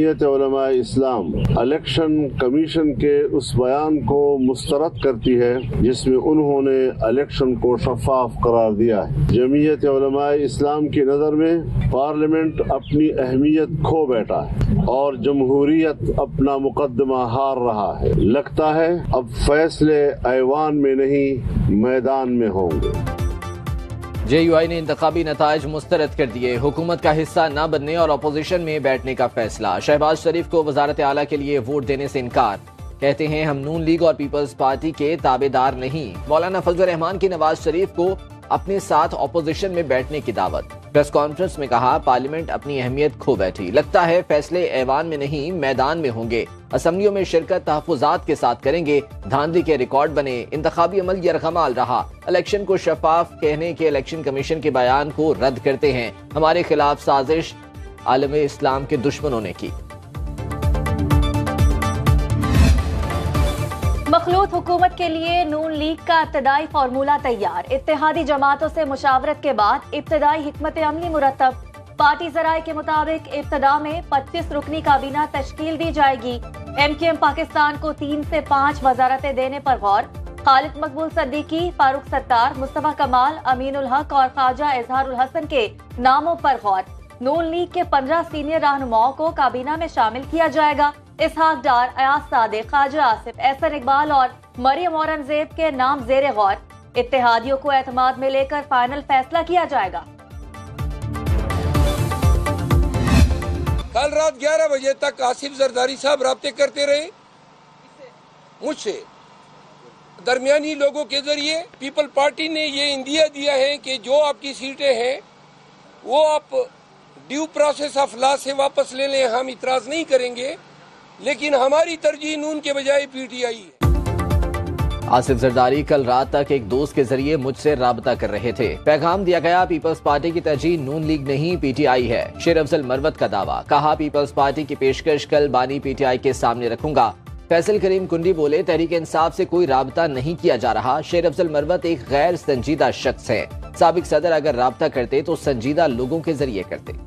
जमीयत उलमा इस्लाम election commission के उस बयान को मुस्तरद करती है जिसमें उन्होंने इलेक्शन को शफाफ करार दिया है। जमीयत उलमा इस्लाम की नज़र में पार्लियामेंट अपनी अहमियत खो बैठा है और जमहूरियत अपना मुकदमा हार रहा है। लगता है अब फैसले ऐवान में नहीं मैदान में होंगे। JUI ने इंतखाबी नताइज मुस्तरद कर दिए। हुकूमत का हिस्सा न बनने और अपोजिशन में बैठने का फैसला। शहबाज शरीफ को वजारत आला के लिए वोट देने से इनकार। कहते हैं हम नून लीग और पीपल्स पार्टी के ताबेदार नहीं। मौलाना फजल रहमान की नवाज शरीफ को अपने साथ अपोजिशन में बैठने की दावत। प्रेस कॉन्फ्रेंस में कहा पार्लियामेंट अपनी अहमियत खो बैठी। लगता है फैसले ऐवान में नहीं मैदान में होंगे। असम्बलियों में शिरकत तहफुजात के साथ करेंगे। धांधली के रिकॉर्ड बने। इंतखाबी अमल यरगमाल रहा। इलेक्शन को शफाफ कहने के इलेक्शन कमीशन के बयान को रद्द करते हैं। हमारे खिलाफ साजिश आलम इस्लाम के दुश्मनों ने की। मखलूत हुकूमत के लिए नून लीग का इब्तदाई फार्मूला तैयार। इत्तेहादी जमातों से मुशावरत के बाद इब्तदाई हिकमत अमली मुरतब। पार्टी जराए के मुताबिक इब्तदा में 25 रुकनी काबीना तश्कील दी जाएगी। MQM पाकिस्तान को 3 से 5 वजारतें देने पर गौर। खालिद मकबूल सद्दीकी, फारूक सत्तार, मुस्तफा कमाल, अमीनुल हक और ख्वाजा इजहारुल हसन के नामों पर गौर। नून लीग के 15 सीनियर रहनुमाओं को काबीना में शामिल किया जाएगा। इसहाक डार, अयाज सादिक, ख्वाजा आसिफ, एहसन इकबाल और मरियम औरंगजेब के नाम जेरे गौर। इत्तेहादियों को एतमाद में लेकर फाइनल फैसला किया जाएगा। कल रात 11 बजे तक आसिफ जरदारी साहब राब्ते करते रहे मुझसे। दरमियानी लोगों के जरिए पीपल पार्टी ने ये इंदिया दिया है कि जो आपकी सीटें हैं वो आप ड्यू प्रोसेस ऑफ लॉ से वापस ले लें, हम इतराज नहीं करेंगे, लेकिन हमारी तरजीह नून के बजाय PTI है। आसिफ जरदारी कल रात तक एक दोस्त के जरिए मुझसे राबता कर रहे थे। पैगाम दिया गया पीपल्स पार्टी की तरजीह नून लीग नहीं PTI है। शेर अफजल मरवत का दावा। कहा पीपल्स पार्टी की पेशकश कल बानी PTI के सामने रखूंगा। फैसल करीम कुंडी बोले तहरीक इंसाफ से कोई राबता नहीं किया जा रहा। शेर अफजल मरवत एक गैर संजीदा शख्स है। साबिक सदर अगर राबता करते तो संजीदा लोगों के जरिए करते।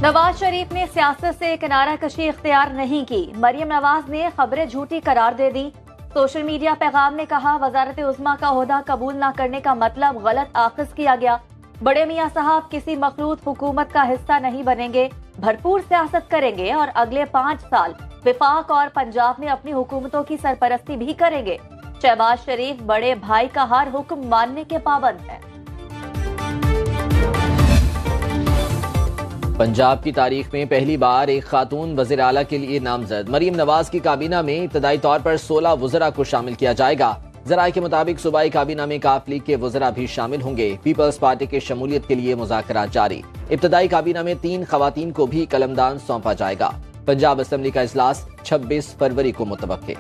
नवाज शरीफ ने सियासत से किनारा कशी इख्तियार नहीं की। मरियम नवाज ने खबरें झूठी करार दे दी। सोशल मीडिया पैगाम में कहा वजारत उज़्मा का ओहदा कबूल न करने का मतलब गलत आखिज किया गया। बड़े मियां साहब किसी मखलूत हुकूमत का हिस्सा नहीं बनेंगे, भरपूर सियासत करेंगे और अगले 5 साल विफाक और पंजाब में अपनी हुकूमतों की सरपरस्ती भी करेंगे। शहबाज शरीफ बड़े भाई का हर हुक्म मानने के पाबंद है। पंजाब की तारीख में पहली बार एक खातून वज़ीर आला के लिए नामजद। मरीम नवाज की काबीना में इब्तदाई तौर पर 16 वज़रा को शामिल किया जाएगा। जराये के मुताबिक सूबाई काबीना में काफ लीग के वज़रा भी शामिल होंगे। पीपल्स पार्टी के शमूलियत के लिए मुज़ाकरात जारी। इब्तदाई काबीना में 3 खवातीन को भी कलमदान सौंपा जाएगा। पंजाब असेंबली का इजलास 26 फरवरी को मुतवक्के।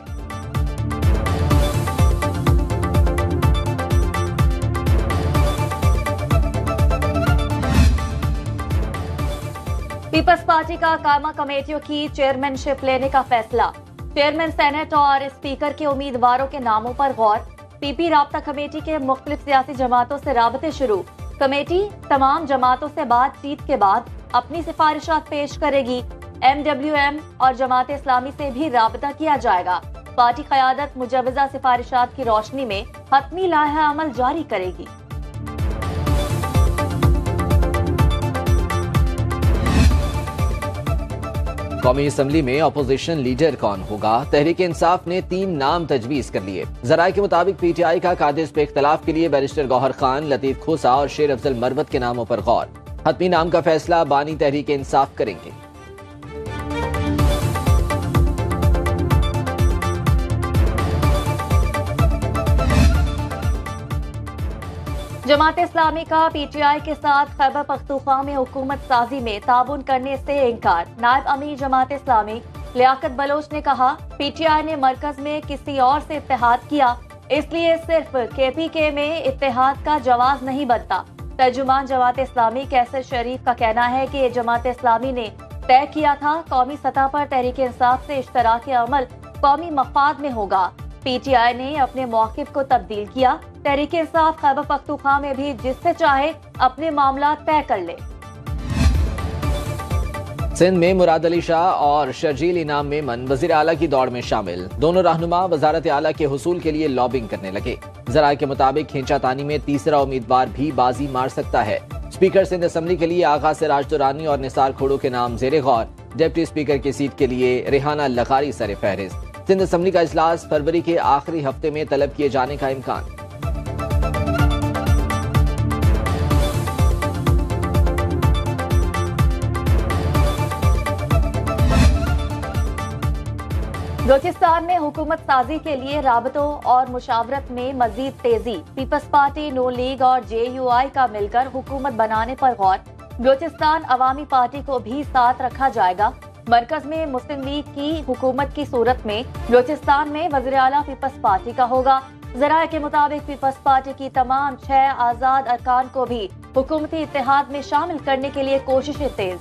पीपल्स पार्टी का कायमा कमेटियों की चेयरमैनशिप लेने का फैसला। चेयरमैन सेनेट और स्पीकर के उम्मीदवारों के नामों पर गौर। पीपी राब्ता कमेटी के मुख्तलिफ सियासी जमातों से राबते शुरू। कमेटी तमाम जमातों से बातचीत के बाद अपनी सिफारिशात पेश करेगी। MWM और जमात इस्लामी से भी राबता किया जाएगा। पार्टी क़यादत मुजव्वज़ा सिफारिशात की रोशनी में हतमी लाहा अमल जारी करेगी। कौमी असम्बली में अपोजिशन लीडर कौन होगा? तहरीक इंसाफ ने 3 नाम तजवीज कर लिए। जराये के मुताबिक PTI का कादिस पे इख्तलाफ के लिए बैरिस्टर गौहर खान, लतीफ खोसा और शेर अफजल मरवत के नामों पर गौर। हतमी नाम का फैसला बानी तहरीक इंसाफ करेंगे। जमात इस्लामी का PTI के साथ खैबर पख्तूनख्वा में हुकूमत साजी में ताउन करने से इनकार। नायब अमीर जमात इस्लामी लियाकत बलोच ने कहा PTI ने मरकज में किसी और से इत्तेहाद किया, इसलिए सिर्फ KPK में इत्तेहाद का जवाज नहीं बनता। तर्जुमान जमात इस्लामी कैसर शरीफ का कहना है कि जमात इस्लामी ने तय किया था कौमी सतह पर तहरीक इंसाफ से इश्तराक अमल कौमी मफाद में होगा। PTI ने अपने मौक़िफ़ को तब्दील किया। तहरीक इंसाफ खैबर पख्तूनख्वा में भी जिससे चाहे अपने मामला तय कर ले। सिंध में मुराद अली शाह और शर्जील इनाम मेमन वज़ीर आला की दौड़ में शामिल। दोनों रहनुमा वज़ारत आला के हुसूल के लिए लॉबिंग करने लगे। ज़राए के मुताबिक खींचातानी में तीसरा उम्मीदवार भी बाजी मार सकता है। स्पीकर सिंध असम्बली के लिए आगा सिराज दुरानी और निसार खोड़ो के नाम ज़ेरे गौर। डिप्टी स्पीकर की सीट के लिए रेहाना लखारी सर फहरिस्त। सिंध असम्बली का इजलास फरवरी के आखिरी हफ्ते में तलब किए जाने का इम्कान। बलूचिस्तान में हुकूमत साजी के लिए राबतों और मुशावरत में मजीद तेजी। पीपल्स पार्टी, नून लीग और JUI का मिलकर हुकूमत बनाने पर गौर। बलूचिस्तान अवामी पार्टी को भी साथ रखा जाएगा। मरकज में मुस्लिम लीग की हुकूमत की सूरत में बलूचिस्तान में वज़ीर आला पीपल्स पार्टी का होगा। ज़राए के मुताबिक पीपल्स पार्टी की तमाम 6 आज़ाद अरकान को भी हुकूमती इत्तेहाद में शामिल करने के लिए कोशिशें तेज।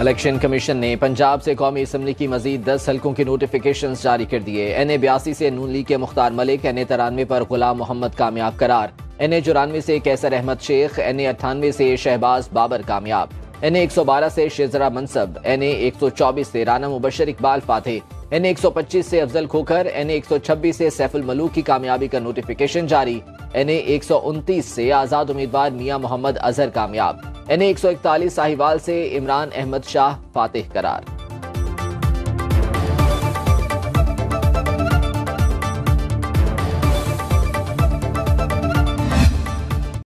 इलेक्शन कमीशन ने पंजाब से कौमी असम्बली की मजीद 10 हल्कों के नोटिफिकेशन जारी कर दिए। NA 82 से नून लीग के मुख्तार मलिक, NA 93 पर गुलाम मोहम्मद कामयाब करार, NA 94 से कैसर अहमद शेख, NA 98 से शहबाज बाबर कामयाब, NA 112 से शेजरा मनसब, NA 124 से राना मुबशर इकबाल फाते, NA 125 से अफजल खोखर, NA 126 से सैफुल मलूक की कामयाबी का नोटिफिकेशन जारी, NA 129 से आजाद उम्मीदवार मियां मोहम्मद अजहर कामयाब, NA 141 साहिवाल से इमरान अहमद शाह फातिह करार।